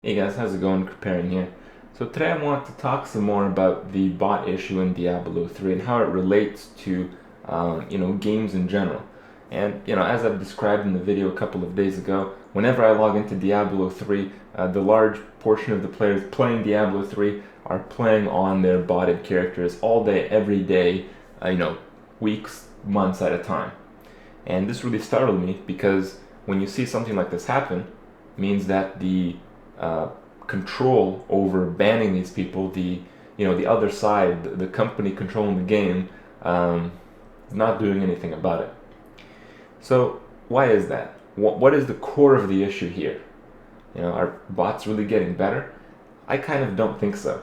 Hey guys, how's it going? Preparing here. So today I want to talk some more about the bot issue in Diablo 3 and how it relates to, games in general. And, as I've described in the video a couple of days ago, whenever I log into Diablo 3, the large portion of the players playing Diablo 3 are playing on their botted characters all day, every day, weeks, months at a time. And this really startled me because when you see something like this happen, it means that the uh, control over banning these people, the other side, the company controlling the game, is not doing anything about it. So why is that? What is the core of the issue here? Are bots really getting better? I kind of don't think so.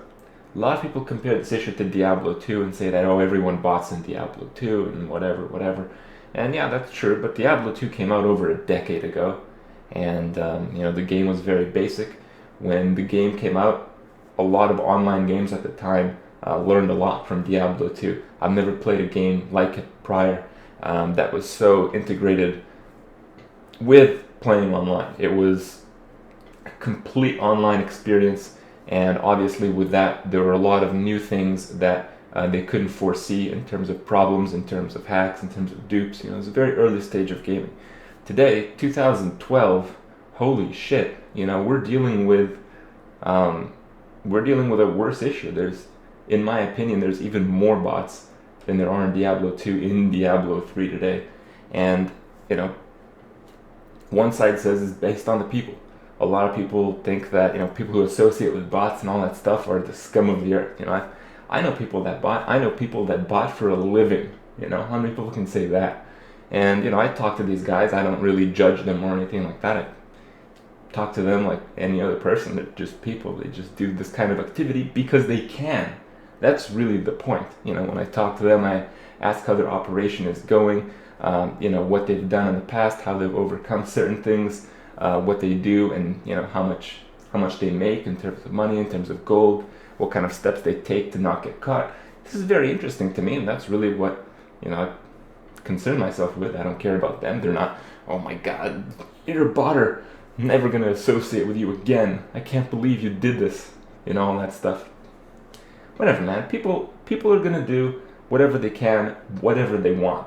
A lot of people compare this issue to Diablo 2 and say that, oh, everyone bots in Diablo 2 and whatever. And yeah, that's true, but Diablo 2 came out over a decade ago, and the game was very basic. When the game came out, a lot of online games at the time learned a lot from Diablo 2. I've never played a game like it prior that was so integrated with playing online. It was a complete online experience, and obviously, with that, there were a lot of new things that they couldn't foresee in terms of problems, in terms of hacks, in terms of dupes. It was a very early stage of gaming. Today, 2012, holy shit! Um, we're dealing with a worse issue. In my opinion, there's even more bots than there are in Diablo 2 in Diablo 3 today, and you know, one side says it's based on the people. A lot of people think that people who associate with bots and all that stuff are the scum of the earth. I know people that bot. I know people that bot for a living. How many people can say that? And I talk to these guys. I don't really judge them or anything like that. I talk to them like any other person. They're just people. They just do this kind of activity because they can. That's really the point. When I talk to them, I ask how their operation is going. What they've done in the past, how they've overcome certain things, what they do, and how much they make in terms of money, in terms of gold, what kind of steps they take to not get caught. This is very interesting to me, and that's really what I concern myself with. I don't care about them. They're not, oh my god, you're a botter. I'm never gonna associate with you again. I can't believe you did this. All that stuff. Whatever, man. People are gonna do whatever they can, whatever they want.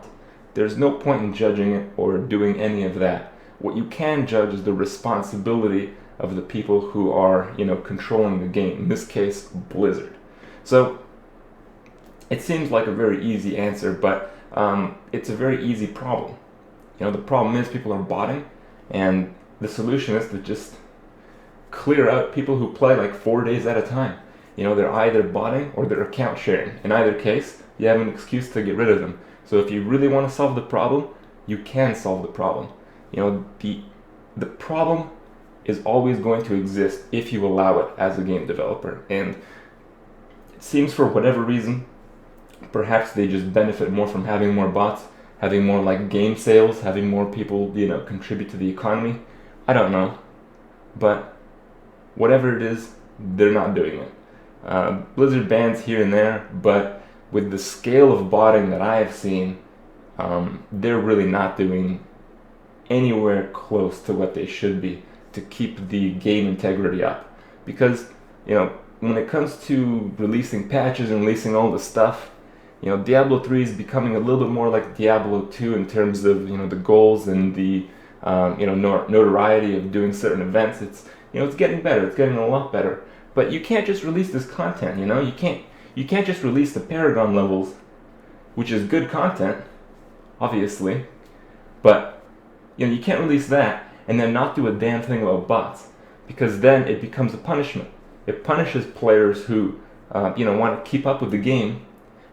There's no point in judging it or doing any of that. What you can judge is the responsibility of the people who are, controlling the game. In this case, Blizzard. So it seems like a very easy answer, but it's a very easy problem. The problem is people are botting, and the solution is to just clear out people who play like 4 days at a time. They're either botting or they're account sharing. In either case, you have an excuse to get rid of them. So if you really want to solve the problem, you can solve the problem. The problem is always going to exist if you allow it as a game developer. And it seems for whatever reason, perhaps they just benefit more from having more bots, having more like game sales, having more people, contribute to the economy. I don't know. But whatever it is, they're not doing it. Blizzard bans here and there, but with the scale of botting that I have seen, they're really not doing anywhere close to what they should be to keep the game integrity up. Because, when it comes to releasing patches and releasing all the stuff, Diablo 3 is becoming a little bit more like Diablo 2 in terms of, the goals and the, notoriety of doing certain events. It's getting better. It's getting a lot better. But you can't just release this content, You can't just release the Paragon levels, which is good content, obviously, but you can't release that and then not do a damn thing about bots, because then it becomes a punishment. It punishes players who want to keep up with the game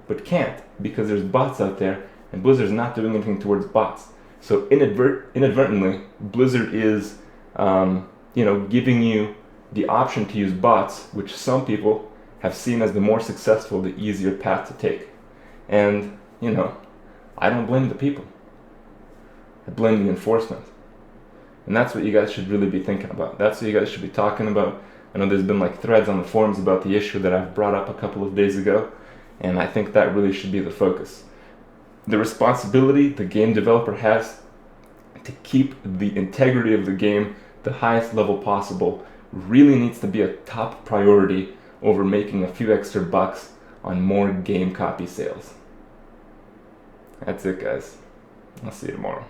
but can't because there's bots out there, and Blizzard's not doing anything towards bots. So inadvertently, Blizzard is giving you the option to use bots, which some people have seen as the more successful, the easier path to take. And, I don't blame the people. I blame the enforcement. And that's what you guys should really be thinking about. That's what you guys should be talking about. I know there's been like threads on the forums about the issue that I've brought up a couple of days ago, and I think that really should be the focus. The responsibility the game developer has to keep the integrity of the game the highest level possible really needs to be a top priority over making a few extra bucks on more game copy sales. That's it, guys. I'll see you tomorrow.